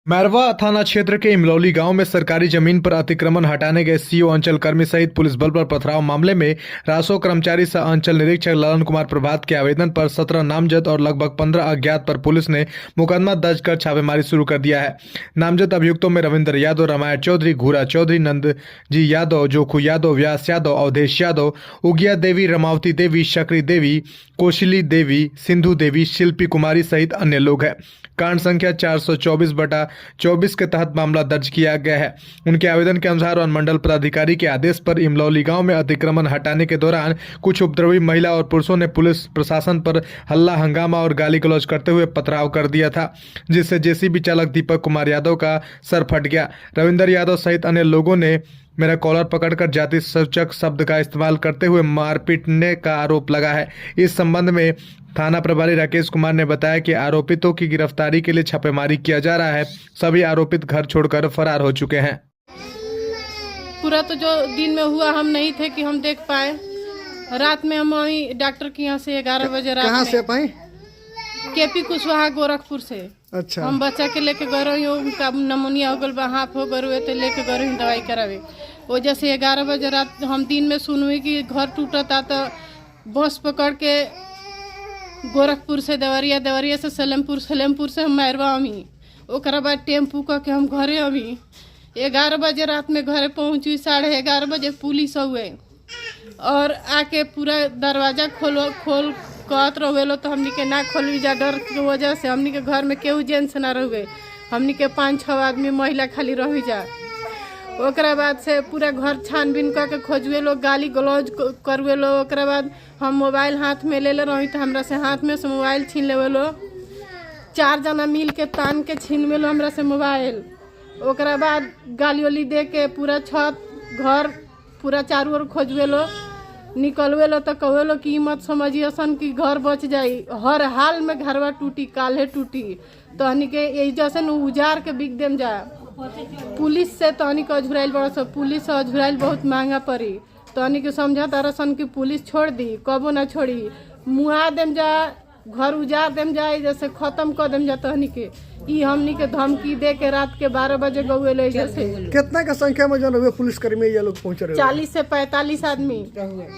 मैरवा थाना क्षेत्र के इमलौली गांव में सरकारी जमीन पर अतिक्रमण हटाने गए सीओ अंचल कर्मी सहित पुलिस बल पर पथराव मामले में रासो कर्मचारी सह अंचल निरीक्षक ललन कुमार प्रभात के आवेदन पर 17 नामजद और लगभग 15 अज्ञात पर पुलिस ने मुकदमा दर्ज कर छापेमारी शुरू कर दिया है। नामजद अभियुक्तों में रविंद्र यादव, रामायण चौधरी, घूरा चौधरी, नंदजी यादव, जोखू यादव, व्यास यादव, अवधेश यादव, उगिया देवी, रमावती देवी, शकरी देवी, कौशली देवी, सिंधु देवी, शिल्पी कुमारी सहित अन्य लोग हैं। कांड संख्या 424/24 के तहत मामला दर्ज किया गया है। उनके आवेदन के अनुसार अनुमंडल पदाधिकारी के आदेश पर इमलौली गांव में अतिक्रमण हटाने के दौरान कुछ उपद्रवी महिला और पुरुषों ने पुलिस प्रशासन पर हल्ला हंगामा और गाली गलौज करते हुए पथराव कर दिया था, जिससे जेसीबी चालक दीपक कुमार यादव का सर फट गया। रविंद्र यादव सहित अन्य लोगों ने मेरा कॉलर पकड़कर जाति सूचक शब्द का इस्तेमाल करते हुए मार पीटने का आरोप लगा है। इस संबंध में थाना प्रभारी राकेश कुमार ने बताया कि आरोपितों की गिरफ्तारी के लिए छापेमारी किया जा रहा है। सभी आरोपित घर छोड़कर फरार हो चुके हैं। पूरा तो जो दिन में हुआ हम नहीं थे कि हम देख पाए। रात में हम वही डॉक्टर के यहाँ से 11 बजे रात कहाँ से पाए? केपी कुशवाहा गोरखपुर से। अच्छा। हम बच्चा के लेके गए रही, उनका नमोनिया हो गल, हाफ हो गए तो लेके गए रही दवाई करावे। वजह से 11 बजे रात हम दिन में सुनवी कि घर टूटता तो बस पकड़ के गोरखपुर से देवरिया, देवरिया से सलेमपुर, सलेमपुर से हम मैरवा अमी, ओकरा बाद टेम्पू करके हम घरे अमी। 11 बजे रात में घरे पहुँची, 11:30 बजे पुलिस हुए और आके पूरा दरवाज़ा खोल कहत रहे तो हमनी के ना खोली जा, डर की वजह से हमनी के घर में केहू जेंट्स ना रहे, हमनी के 5-6 आदमी महिला खाली रही जा। ओकरा बाद से पूरा घर छानबीन करके खोजुए लोग, गाली गलौज करवे लो। ओकरा बाद हम मोबाइल हाथ में ले रही तो हमरा से हाथ में से मोबाइल छीन लेवे लो। 4 जना मिल के तान के छीन वे लो हमरा से मोबाइल। ओकरा बाद गाली उली दे के पूरा छत घर पूरा चारों ओर खोजुए लो, निकलवे लो तो कहे लो कि मत समझिए सन कि घर बच जाई। हर हाल में घरवा टूटी, काल्हे टूटी तो हनी के एजा से उजार के बिक देम जा। पुलिस से तहनी के अझुराइल बड़ा सब, पुलिस से अझुराइल बहुत महंगा पड़ी। तहनी के समझा तारा सन कि पुलिस छोड़ दी, कबो ना छोड़ी, मुआ देम जा, घर उजार देम जा, जैसे खत्म कर देम जा। तहनी के ई हमनी के धमकी दे के रात के 12 बजे गए ले। जैसे कितना का संख्या में जो हुए पुलिस कर्मी ये लोग पहुंच रहे? 40 से 45 आदमी।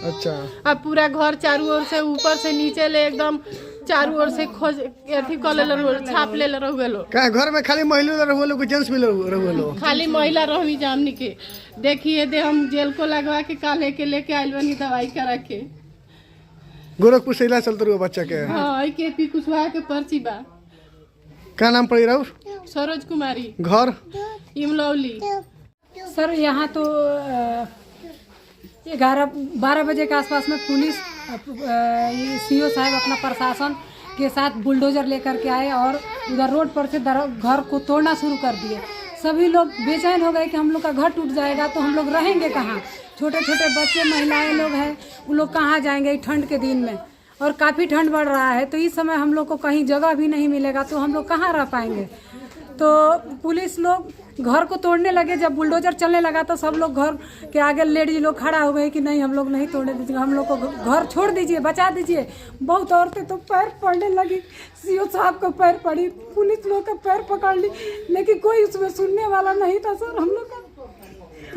अच्छा। अब पूरा घर चारों ओर से ऊपर से नीचे ले एकदम चारों ओर से खोज अथी कर ले, छाप ले रहुए लो। क्या घर में खाली महिला रहुए लोग, जेंट्स भी रहुए लोग? खाली महिला रही जामनी के। देखिए दे हम जेल को लगवा के काले के लेके आइल बनी दवाई करा के। गोरखपुर से इलाज चलते रहुए बच्चा के? हाँ, केपी कुशवाहा के पर्ची बा। क्या नाम पड़ी रहू? सरोज कुमारी, घर इमलौली। सर यहाँ तो 11-12 बजे के आसपास में पुलिस सीओ साहब अपना प्रशासन के साथ बुलडोजर लेकर के आए और उधर रोड पर से घर को तोड़ना शुरू कर दिए। सभी लोग बेचैन हो गए कि हम लोग का घर टूट जाएगा तो हम लोग रहेंगे कहाँ। छोटे छोटे बच्चे, महिलाएं लोग हैं, वो लोग कहाँ जाएंगे ठंड के दिन में, और काफ़ी ठंड बढ़ रहा है तो इस समय हम लोग को कहीं जगह भी नहीं मिलेगा तो हम लोग कहाँ रह पाएंगे। तो पुलिस लोग घर को तोड़ने लगे। जब बुलडोजर चलने लगा तो सब लोग घर के आगे लेडीज लोग खड़ा हो गए कि नहीं हम लोग नहीं तोड़ने दीजिए, हम लोग को घर छोड़ दीजिए, बचा दीजिए। बहुत औरतें तो पैर पड़ने लगी, सीओ साहब का पैर पड़ी, पुलिस लोग का पैर पकड़ ली, लेकिन कोई उसमें सुनने वाला नहीं था। सर हम लोग का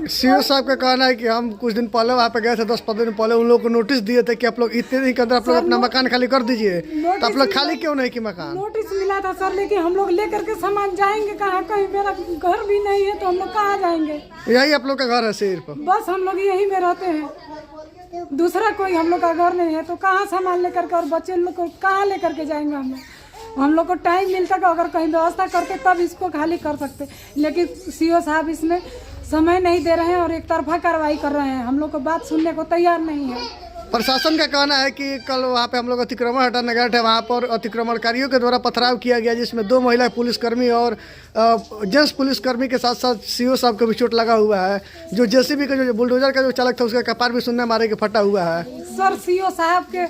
सीओ साहब का कहना है कि हम कुछ दिन पहले वहाँ पे गए थे, 10-15 दिन पहले, उन लोगों को नोटिस दिए थे कि आप लोग इतने दिन के अंदर आप लोग अपना मकान खाली कर दीजिए। तो आप लोग खाली क्यों नहीं कि मकान? नोटिस मिला था सर, लेकिन हम लोग लेकर के सामान जाएंगे कहाँ? कहीं मेरा घर भी नहीं है तो हम लोग कहाँ जाएंगे? यही आप लोग का घर है सिर्फ? बस हम लोग यही में रहते हैं, दूसरा कोई हम लोग का घर नहीं है। तो कहाँ सामान लेकर के और बच्चे लोग को कहाँ लेकर के जाएंगे हम लोग को टाइम मिलता कि अगर कहीं व्यवस्था करते तब इसको खाली कर सकते, लेकिन सीओ साहब इसमें समय नहीं दे रहे हैं और एक तरफा कार्रवाई कर रहे हैं। हम लोग को बात सुनने को तैयार नहीं है। प्रशासन का कहना है कि कल वहाँ पे हम लोग अतिक्रमण हटाने गए थे, वहाँ पर अतिक्रमणकारियों के द्वारा पथराव किया गया, जिसमें 2 महिला पुलिसकर्मी और जेंट्स पुलिसकर्मी के साथ साथ सीओ साहब को भी चोट लगा हुआ है। जो जेसीबी का जो बुलडोजर का जो चालक था उसका कपार भी सुनने मारे के फटा हुआ है। सर सीओ साहब के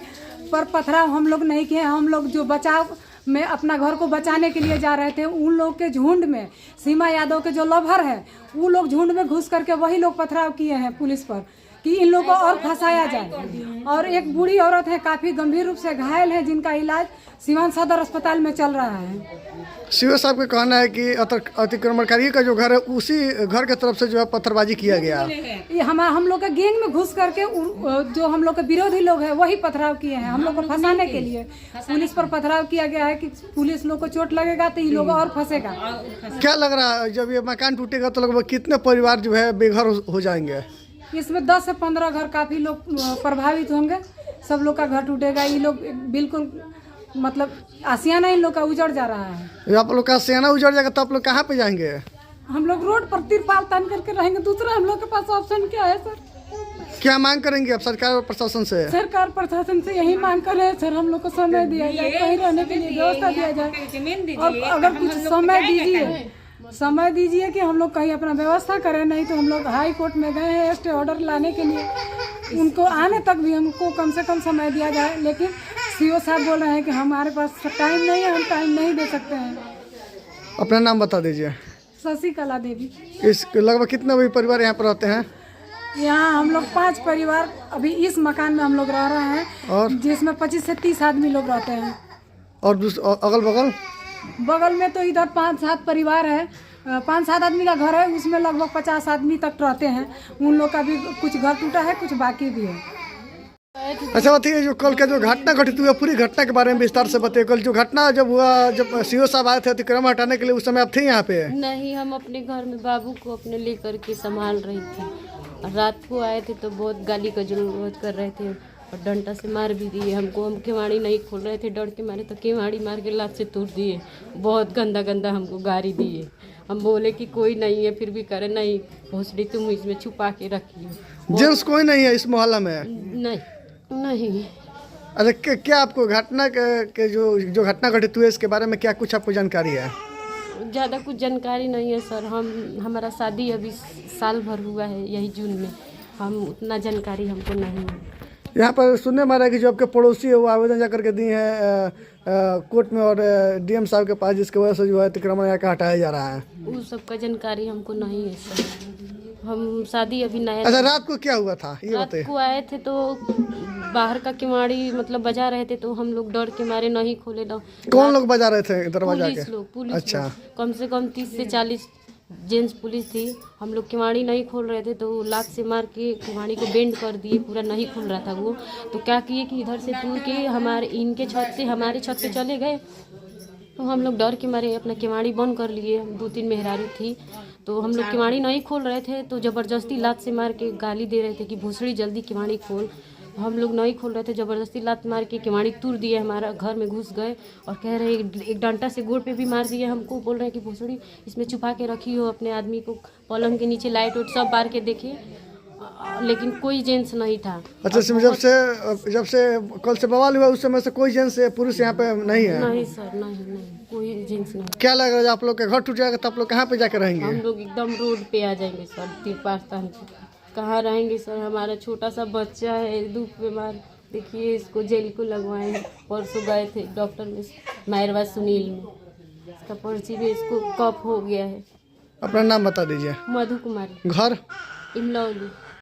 पर पथराव हम लोग नहीं किए। हम लोग जो बचाव में अपना घर को बचाने के लिए जा रहे थे, उन लोग के झुंड में सीमा यादव के जो लवर है वो लोग झुंड में घुस करके वही लोग पथराव किए हैं पुलिस पर। कि इन लोगों को और फंसाया जाए। और एक बूढ़ी औरत है, काफ़ी गंभीर रूप से घायल है, जिनका इलाज सीवान सदर अस्पताल में चल रहा है। सीओ साहब का कहना है कि अतिक्रमणकारी का जो घर है उसी घर के तरफ से जो है पत्थरबाजी किया गया। ये हम लोग के गैंग में घुस करके जो हम लोग के विरोधी लोग हैं वही पथराव किए हैं। हम लोग को फंसाने के लिए पुलिस पर पथराव किया गया है कि पुलिस लोग को चोट लगेगा तो ये लोग और फंसेगा। क्या लग रहा है जब ये मकान टूटेगा तो लगभग कितने परिवार जो है बेघर हो जाएंगे? इसमें 10 से 15 घर काफ़ी लोग प्रभावित होंगे। सब लोग का घर टूटेगा। ये लोग बिल्कुल मतलब आसियाना इन लोग का उजड़ जा रहा है। आप लोग का सियाना उजड़ जाएगा तो आप लोग कहाँ पे जाएंगे? हम लोग रोड पर तिरपाल तान करके रहेंगे। दूसरा हम लोग के पास ऑप्शन क्या है सर? क्या मांग करेंगे आप सरकार और प्रशासन से? सरकार प्रशासन से यही मांग कर रहे हैं सर, हम लोग को समय दिया जाए, कहीं रहने के लिए व्यवस्था दिया जाए। और अगर कुछ समय दीजिए कि हम लोग कहीं अपना व्यवस्था करें। नहीं तो हम लोग हाई कोर्ट में गए हैं स्टे ऑर्डर लाने के लिए, उनको आने तक भी हमको कम से कम समय दिया जाए। लेकिन सीओ साहब बोल रहे हैं कि हमारे पास टाइम नहीं है, हम टाइम नहीं दे सकते हैं। अपना नाम बता दीजिए। शशिकला देवी। इस लगभग कितने भी परिवार यहाँ पर रहते हैं? यहाँ हम लोग 5 परिवार अभी इस मकान में हम लोग रह रहे हैं, और जिसमें 25 से 30 आदमी लोग रहते हैं। और अगल बगल बगल में तो इधर 5-7 परिवार है, 5-7 आदमी का घर है, उसमें लगभग 50 आदमी तक रहते हैं। उन लोग का भी कुछ घर टूटा है, कुछ बाकी भी है। अच्छा बताइए, जो कल का जो घटना घटित हुआ पूरी घटना के बारे में विस्तार से बताइए। कल जो घटना जब हुआ, जब सीओ साहब आए थे अतिक्रमण हटाने के लिए, उस समय आप थे यहाँ पे? नहीं, हम अपने घर में बाबू को अपने लेकर के संभाल रही थी। रात को आए थे तो बहुत गाली का जरूरत कर रहे थे और डंडा से मार भी दिए हमको। हम केवाड़ी नहीं खोल रहे थे, डर के मारे तो केवाड़ी मार के लात से तोड़ दिए। बहुत गंदा गंदा हमको गाली दिए। हम बोले कि कोई नहीं है, फिर भी करे नहीं, भोसड़ी तुम इसमें छुपा के रखिए। जेंट्स कोई नहीं है इस मोहल्ला में? नहीं। अच्छा, क्या आपको घटना के जो घटना घटित हुई इसके बारे में क्या कुछ आपको जानकारी है? ज़्यादा कुछ जानकारी नहीं है सर। हमारा शादी अभी साल भर हुआ है, यही जून में। हम उतना जानकारी हमको नहीं है। यहाँ पर सुनने में आ रहा है कि जो आपके पड़ोसी है वो आवेदन जा करके दिए हैं कोर्ट में और डीएम साहब के पास, जिसकी वजह से जो है अतिक्रमण यहाँ का हटाया जा रहा है। उस सब का जानकारी हमको नहीं है सर। हम शादी अभी नया। अच्छा, रात को क्या हुआ था ये रात बताइए। को आए थे तो बाहर का किवाड़ी मतलब बजा रहे थे, तो हम लोग डर के मारे नहीं खोले। कौन लोग बजा रहे थे दरवाजा के? पुलिस अच्छा। लोग। कम से कम 30 से 40 जेंट्स पुलिस थी। हम लोग किवाड़ी नहीं खोल रहे थे तो लात से मार के किवाड़ी को बेंड कर दिए, पूरा नहीं खुल रहा था वो। तो क्या किए कि इधर से तोड़ के हमारे इनके छत से हमारे छत पे चले गए। तो हम लोग डर के मारे अपना किवाड़ी बंद कर लिए। 2-3 मेहरारू थी तो हम लोग किवाड़ी नहीं खोल रहे थे, तो ज़बरदस्ती लात से मार के गाली दे रहे थे कि भोसड़ी जल्दी किवाड़ी खोल। हम लोग नहीं खोल रहे थे, ज़बरदस्ती लात मार के किवाड़ी तोड़ दिए, हमारा घर में घुस गए और कह रहे एक डंडा से गोड़ पे भी मार दिए हमको। बोल रहे हैं कि भोसड़ी इसमें छुपा के रखी हो अपने आदमी को, पलंग के नीचे लाइट वाइट सब बार के देखे, लेकिन कोई जेंट्स नहीं था। अच्छा, जब से कल से बवाल हुआ उस समय से कोई जेंट्स पुरुष यहाँ पे नहीं है? नहीं सर, नहीं कोई जेंट्स नहीं। क्या लग रहा है आप लोग के घर टूट जाएगा तो आप लोग कहाँ पे जाके रहेंगे? हम लोग एकदम रोड पे आ जाएंगे सर, तिरपाल तान के। कहाँ रहेंगे सर? हमारा छोटा सा बच्चा है, दुख बीमार। देखिए इसको जेल को लगवाए हैं। परसों गए थे डॉक्टर में, मायरवा सुनील में, इसका पर्ची में इसको कफ हो गया है। अपना नाम बता दीजिए। मधु कुमारी, घर? इमलौली।